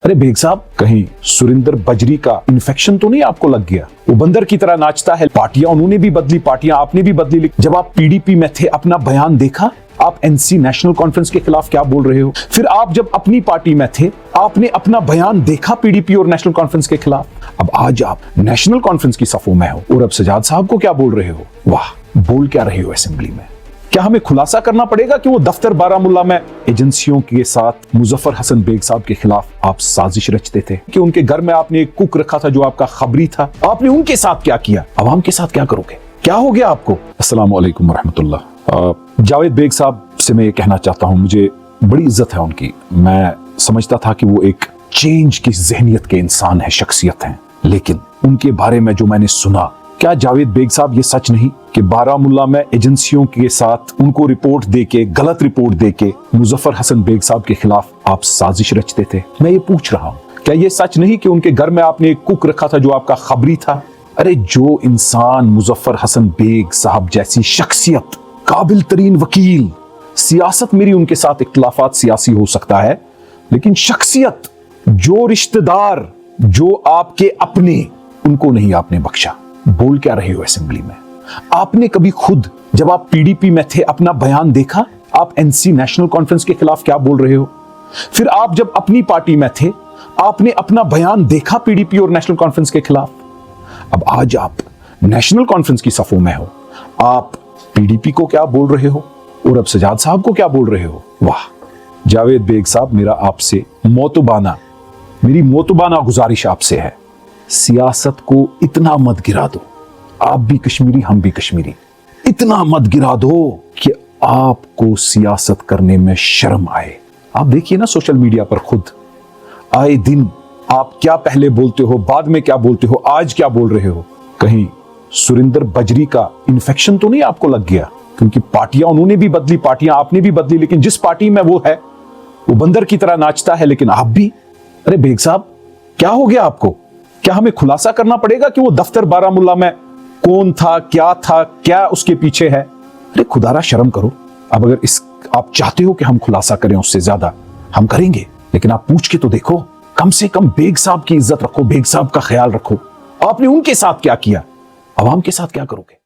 अरे बेग साहब, कहीं सुरिंदर बजरी का इन्फेक्शन तो नहीं आपको लग गया? वो बंदर की तरह नाचता है, पार्टियां उन्होंने भी बदली, पार्टियां आपने भी बदली। जब आप पीडीपी में थे अपना बयान देखा, आप एनसी नेशनल कॉन्फ्रेंस के खिलाफ क्या बोल रहे हो? फिर आप जब अपनी पार्टी में थे आपने अपना बयान देखा पीडीपी और नेशनल कॉन्फ्रेंस के खिलाफ। अब आज आप नेशनल कॉन्फ्रेंस की सफों में हो और अब सजाद साहब को क्या बोल रहे हो? वाह, बोल क्या रहे हो असेंबली में? क्या हमें खुलासा करना पड़ेगा कि वो दफ्तर बारामुल्ला में एजेंसियों के साथ मुजफ्फर हसन बेग साहब के खिलाफ आप साजिश रचते थे, कि उनके घर में आपने एक कुक रखा था जो आपका खबरी था? आपने उनके साथ क्या किया? अवाम के साथ क्या करोगे? क्या हो गया आपको? अस्सलाम वालेकुम रहमतुल्लाह। जावेद बेग साहब से मैं ये कहना चाहता हूँ, मुझे बड़ी इज्जत है उनकी। मैं समझता था कि वो एक चेंज की जहनियत के इंसान है, शख्सियत हैं, लेकिन उनके बारे में जो मैंने सुना, क्या जावेद बेग साहब ये सच नहीं कि बारामुल्ला में एजेंसियों के साथ उनको रिपोर्ट देके, गलत रिपोर्ट देके मुजफ्फर हसन बेग साहब के खिलाफ आप साजिश रचते थे? मैं ये पूछ रहा हूँ, क्या ये सच नहीं कि उनके घर में आपने एक कुक रखा था जो आपका खबरी था? अरे जो इंसान मुजफ्फर हसन बेग साहब जैसी शख्सियत, काबिल तरीन वकील, सियासत मेरी उनके साथ इख्तिलाफात सियासी हो सकता है, लेकिन शख्सियत, जो रिश्तेदार, जो आपके अपने, उनको नहीं आपने बख्शा। बोल क्या रहे हो असेंबली में? आपने कभी खुद जब आप पीडीपी में थे अपना बयान देखा? आप एनसी नेशनल कॉन्फ्रेंस के खिलाफ क्या बोल रहे हो? फिर आप जब अपनी पार्टी में थे आपने अपना बयान देखा पीडीपी और नेशनल कॉन्फ्रेंस के खिलाफ? अब आज आप नेशनल कॉन्फ्रेंस की सफों में हो, आप पीडीपी को क्या बोल रहे हो और अब सजाद साहब को क्या बोल रहे हो? वाह जावेद बेग साहब, मेरा आपसे मेरी मोतबाना गुजारिश आपसे है, सियासत को इतना मत गिरा दो, आप भी कश्मीरी हम भी कश्मीरी, इतना मत गिरा दो कि आपको सियासत करने में शर्म आए। आप देखिए ना सोशल मीडिया पर खुद आए दिन आप क्या पहले बोलते हो, बाद में क्या बोलते हो, आज क्या बोल रहे हो? कहीं सुरिंदर बजरी का इन्फेक्शन तो नहीं आपको लग गया? क्योंकि पार्टियां उन्होंने भी बदली, पार्टियां आपने भी बदली, लेकिन जिस पार्टी में वो है वो बंदर की तरह नाचता है, लेकिन आप भी। अरे बेग साहब, क्या हो गया आपको? क्या हमें खुलासा करना पड़ेगा कि वो दफ्तर बारामुल्ला में कौन था, क्या उसके पीछे है? अरे खुदारा शर्म करो। अब अगर आप चाहते हो कि हम खुलासा करें, उससे ज्यादा हम करेंगे, लेकिन आप पूछ के तो देखो, कम से कम बेग साहब की इज्जत रखो, बेग साहब का ख्याल रखो। आपने उनके साथ क्या किया? अवाम के साथ क्या करोगे?